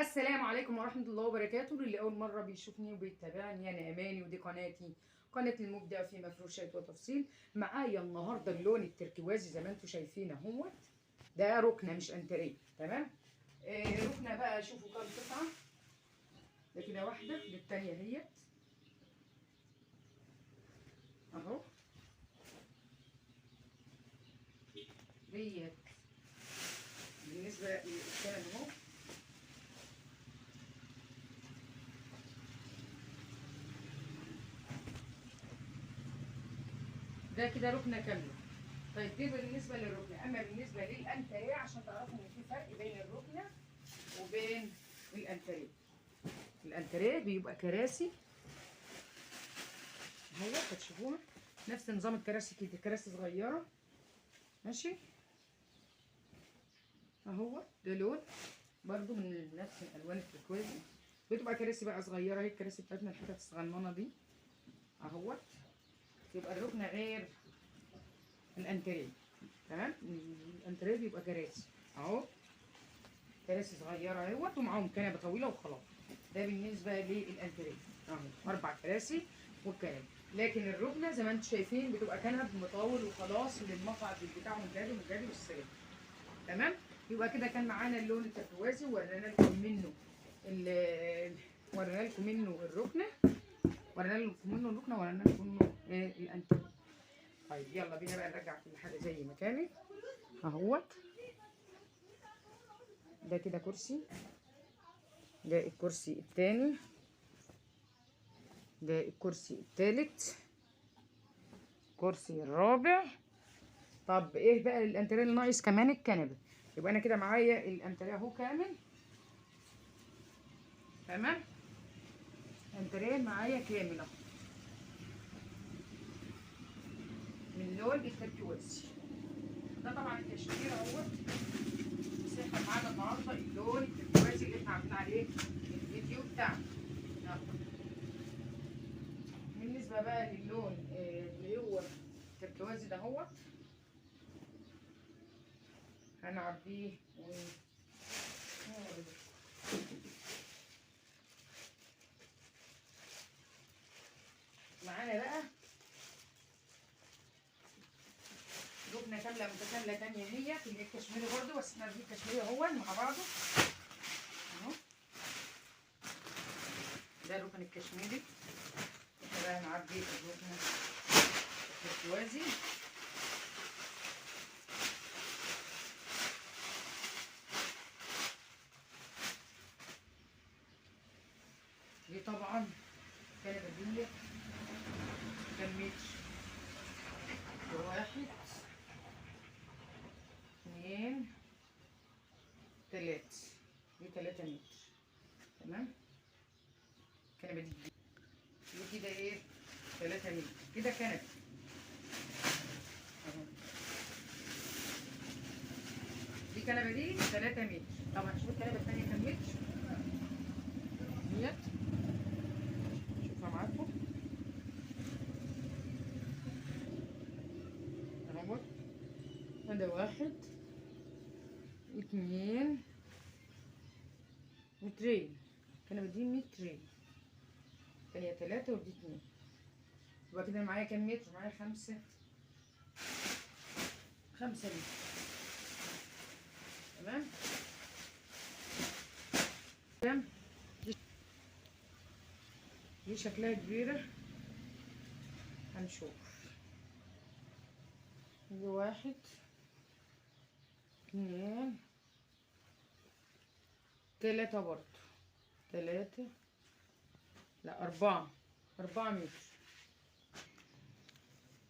السلام عليكم ورحمة الله وبركاته. للي أول مرة بيشوفني وبيتابعني، أنا أماني ودي قناتي، قناة المبدع في مفروشات وتفصيل. معايا النهاردة اللون التركوازي زي ما انتم شايفين اهوت. ده ركنة مش انتريه، تمام. ركنة بقى، شوفوا كام قطعة. ده كده واحدة، دي التانية اهيت اهو. ديت بالنسبة للكلام اهو. ده كده ركنة كاملة. طيب دي بالنسبة للركنة، أما بالنسبة للأنتريه عشان تعرفوا إن في فرق بين الركنة وبين الأنتريه. الأنتريه بيبقى كراسي اهو، هتشوفوها نفس نظام الكراسي كده، كراسي صغيرة ماشي اهو. ده لون برضو من نفس الألوان التركوازي، بتبقى كراسي بقى صغيرة. هي الكراسي بتاعتنا الحتت الصغننة دي اهو. يبقى الركنة غير الأنتريه، تمام. الأنتريه بيبقى كراسي اهو، كراسي صغيرة اهوت ومعاهم كنبة طويلة وخلاص. ده بالنسبة للأنتريه اهو، 4 كراسي والكنبة. لكن الركنة زي ما انتم شايفين بتبقى كنب مطول وخلاص، للمقعد بتاعهم الجانب والجانب والسرير، تمام. يبقى كده كان معانا اللون التركوازي، ورينا لكم منه ورينا لكم منه الركنة، ورينا لكم منه الركنة، ورينا لكم منه الأنتريه. طيب يلا بينا بقى نرجع كل حاجة زي ما كانت اهوت. ده كده كرسي، ده الكرسي التاني، ده الكرسي التالت، الكرسي الرابع. طب ايه بقى الانتريه اللي ناقص؟ كمان الكنبه. يبقى انا كده معايا الانتريه اهو كامل، تمام. انتريه معايا كامل اهو من لون التركوازي. ده طبعا التشكيله اهوت. بس احنا معانا النهارده اللون التركوازي اللي احنا عاملين عليه الفيديو بتاعنا اهو. بالنسبه بقى للون اللي هو التركوازي ده اهوت، هنعبيه معانا بقى ركنه كامله متكامله تانيه، هي في الكشميري برضو، بس احنا بنجيب كشميري اهو مع بعضه اهو. ده الركن الكشميري. احنا بقى هنعبي الركن التركوازي. دي طبعا كنبه دي كام متر؟ 1 2 3، دي 3 متر، تمام. الكنبه دي كده ايه؟ 3 متر كده كنبه اهو. دي كنبه دي 3 متر. طبعا شوف الكنبه الثانيه كام متر ديت، شوفها معاكم اهو. ده 1 2 مترين، كانوا مدين مترين، هي 3 ودي 2. يبقى كده معايا كام متر؟ معايا 5 متر، تمام. كام؟ دي شكلها كبيرة، هنشوف. دي 1 2 3 برضه، 3 لا 4 متر.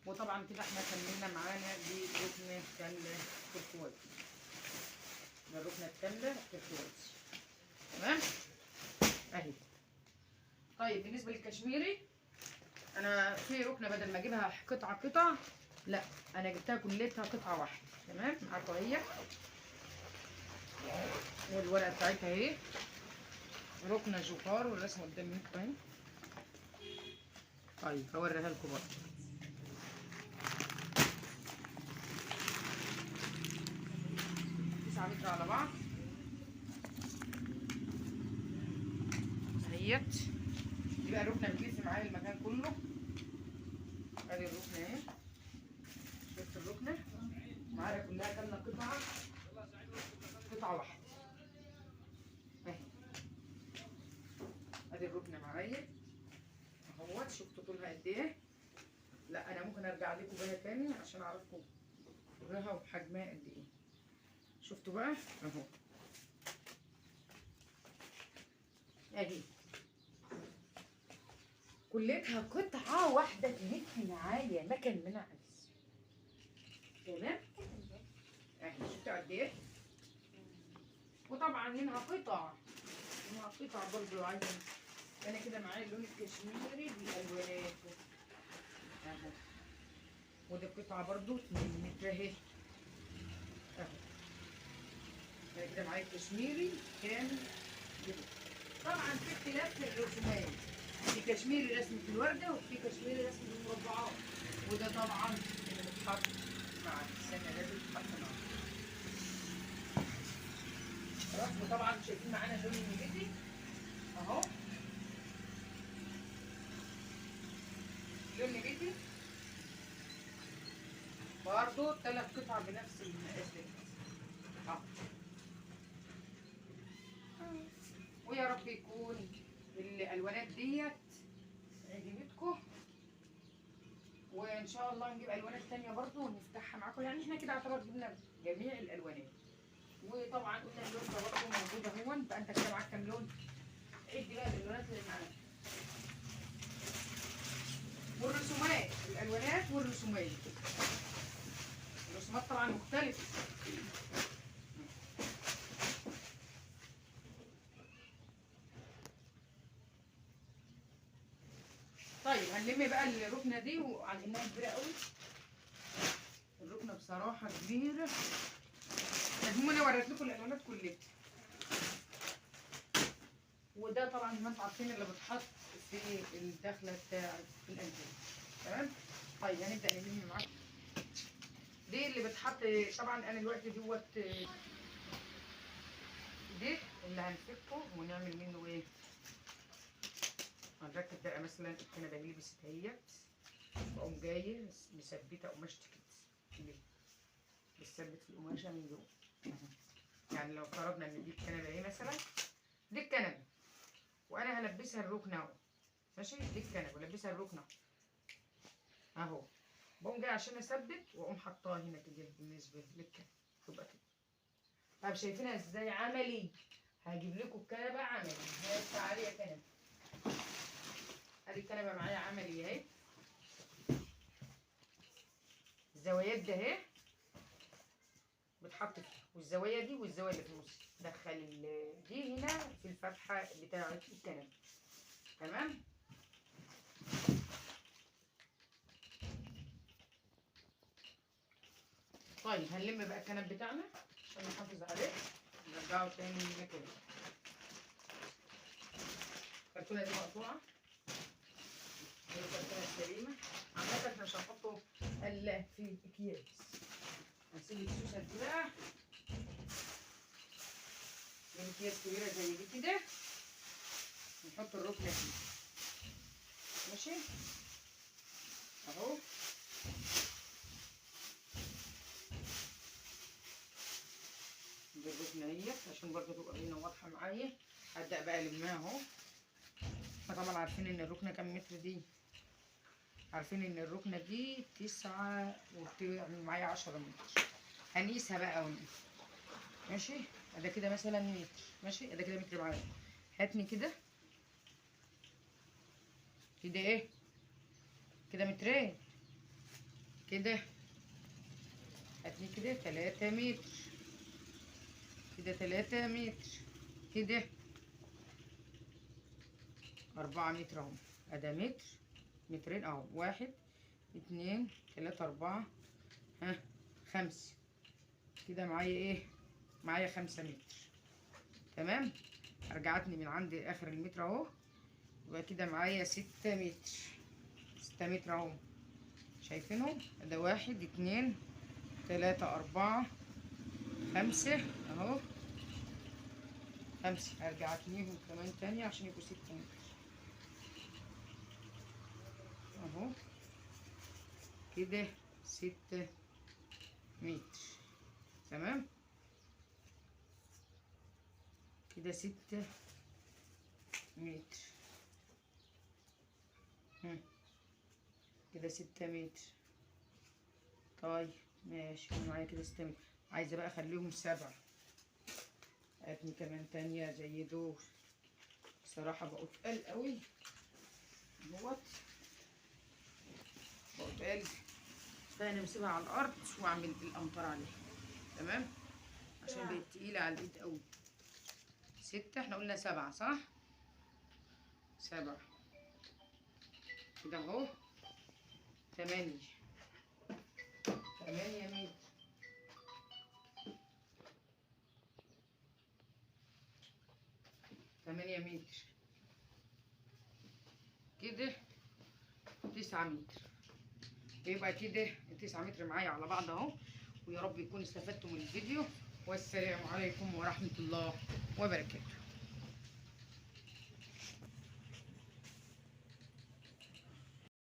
وطبعا كده احنا كملنا معانا دي ركنة كاملة تركوازي، ده الركنة الكاملة تركوازي، تمام اهي. طيب بالنسبة للكشميري، انا في ركنة بدل ما اجيبها قطعة لا، انا جبتها كلتها قطعة واحدة، تمام. معاكم اهي، والورقة بتاعتها اهي، ركنة جوكار والرسمة قدام منكم اهي. طيب هوريها لكم برضه. 9 متر على بعض، اهيت. دي بقى الركنه بتلف معايا المكان كله. ادي الركنه اهي، شفت الركنه معايا كلها كامله قطعه واحده اهي. ادي الركنه معايا اهوت، شفتوا طولها قد ايه؟ لا انا ممكن ارجع لكم بيها تاني عشان اعرفكم طولها وحجمها قد ايه. شفتوا بقى اهو اهي، كلتها قطعه واحده تلف معايا مكان ما انا عايز. تمام اهي، شفتوا قد ايه؟ وطبعا هنا قطع برضه لو عايزه. انا كده معايا اللون الكشميري بالالوانات اهو، ودي قطعه برضه 2 متر اهي اهو. انا كده معايا الكشميري كامل كده. طبعا في اختلاف في الرسومات، في كشميري رسمه الورده وفي كشميري رسمه المربعات، وده طبعا اللي بيتحط مع السنه لازم يتحط معاه. خلاص، وطبعا شايفين معانا اللون النبيتي اهو، اللون النبيتي برضه 3 قطع بنفس المقاس ده اهو. ويا رب يكون الالوانات ديت عجبتكم، وان شاء الله نجيب الوانات تانية برضه ونفتحها معاكم. يعني احنا كده اعتبر جبنا جميع الالوانات، وطبعا قلنا اللون ده برضه موجود اهون. بقى انت كده معاك كام لون؟ عد بقى الالوانات اللي معاك والرسومات، الالوانات والرسومات. الرسومات طبعا مختلفه. طيب هنلم بقى الركنه دي، وعلى انها كبيره قوي. الركنه بصراحه كبيره. المهم انا وريت لكم الالوانات كلها، وده طبعا ما انتم عارفين اللي بتحط في الدخله بتاعه الانتريه. تمام. طيب هنبدا نلم معاكم دي اللي بتحط. طبعا انا دلوقتي دوت دي اللي هنفكه ونعمل منه ايه. هنركب بقى مثلا الكنبه اللي لبست اهيت، واقوم جايه مثبته قماشتي كده، بتثبت في القماشه من جوه. يعني لو فرضنا ان دي الكنبه اهي مثلا، دي الكنبه وانا هلبسها الركنه اهو، ماشي. دي الكنبه ولبسها الركنه اهو، بقوم جاي عشان اثبت واقوم حطاها هنا كده بالنسبه للكنبه تبقى كده. طب شايفينها ازاي عملي؟ هجيب لكم الكنبه عملي هي تعالي كنبه. ادي الكنبه معايا عملي اهي، الزوايات ده اهي بتحط فيها، والزوايا دي والزوايا اللي في النص دخل دي هنا في الفتحه بتاعه الكنبه. تمام. طيب هنلم بقى الكنب بتاعنا عشان نحافظ عليه، نرجعه تاني مكانه. الكرتونه دي مقطوعه، دي الكرتونه السليمه. عامه احنا مش هنحطه الا في اكياس. هنسيب السوسه دي بقى من اكياس كبيره زي دي كده، نحط الركنه فيه، ماشي اهو. دي الركنه اهي عشان برضه تبقى باينه واضحه معايا. هبدا بقى الماها اهو. احنا طبعا عارفين ان الركنه كام متر دي، عارفين ان الركنه دي 9 يعني معايا 10 متر. هنقيسها بقى ونقيس، ماشي. ده كده مثلا متر، ماشي. ده كده متر معايا. هاتني كده كده ايه كده مترين كده. هاتني كده 3 متر كده، 3 متر كده، 4 متر اهو. ادا متر، مترين اهو. 1 2 3 4 5 كده. معايا ايه؟ معايا 5 متر. تمام. رجعتني من عند اخر المتر اهو، يبقى كده معايا 6 متر. 6 متر اهو، شايفينهم؟ ده 1 2 3 4 5 اهو. امسك ارجع اتنيهم كمان تاني عشان يبقوا 6 متر اهو كده 6 متر. تمام كده 6 متر. كده 6 متر. طيب ماشي معايا كده 6 متر. عايزه بقى اخليهم 7. ابني كمان تانية زي دول. بصراحه بقوا تقال قوي اهوت، بقوا تقال، فانا بسيبها على الارض واعمل الامطار عليها. تمام عشان بقت تقيله على الايد قوي. 6 احنا قلنا 7 صح؟ 7 كده اهو. 8 متر. 8 متر كده 9 متر. يبقى كده 9 متر معايا على بعض اهو. ويا رب يكون استفدتم من الفيديو، والسلام عليكم ورحمة الله وبركاته.